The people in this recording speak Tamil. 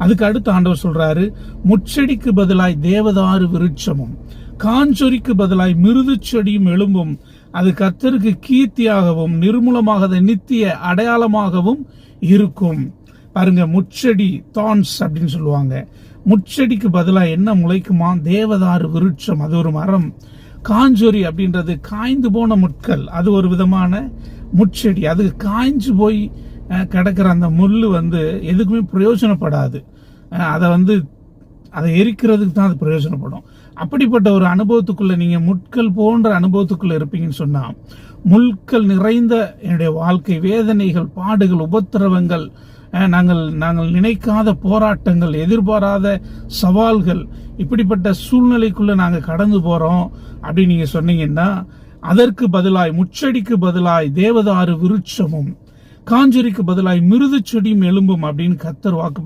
அதுக்கு அடுத்து ஆண்டவர் சொல்றாரு, முச்செடிக்கு பதிலாய் தேவதாரு விருட்சமும் காஞ்சொரிக்கு பதிலாய் மிருது செடியும் எழும்பும். அது கர்த்தருக்கு கீர்த்தியாகவும் நிர்மூலமாக நித்திய அடையாளமாகவும் இருக்கும். பாருங்க, முச்செடி தான்ஸ் அப்படின்னு சொல்லுவாங்க. முச்செடிக்கு பதிலாக என்ன முளைக்குமா? தேவதாரு விருட்சம், அது ஒரு மரம். காஞ்சொரி அப்படின்றது காய்ந்து போன முட்கள், அது ஒரு விதமான முட்செடி. அது காய்ஞ்சு போய் கிடக்கிற அந்த முள்ளு எதுக்குமே பிரயோஜனப்படாது. அதை எரிக்கிறதுக்கு தான் அது பிரயோஜனப்படும். அப்படிப்பட்ட ஒரு அனுபவத்துக்குள்ள நீங்க முட்கள் போன்ற அனுபவத்துக்குள்ள இருப்பீங்கன்னு சொன்னா, முட்கள் நிறைந்த என்னுடைய வாழ்க்கை, வேதனைகள், பாடுகள், உபத்திரவங்கள், நாங்கள் நினைக்காத போராட்டங்கள், எதிர்பாராத சவால்கள், இப்படிப்பட்ட சூழ்நிலைக்குள்ள நாங்க கடந்து போறோம் அப்படின்னு நீங்க சொன்னீங்கன்னா, அதற்கு பதிலாய் முச்செடிக்கு பதிலாய் தேவதாரு விருட்சமும் காஞ்சொரிக்கு பதிலாய் மிருது செடியும் எழும்பும் அப்படின்னு கர்த்தர் வாக்கு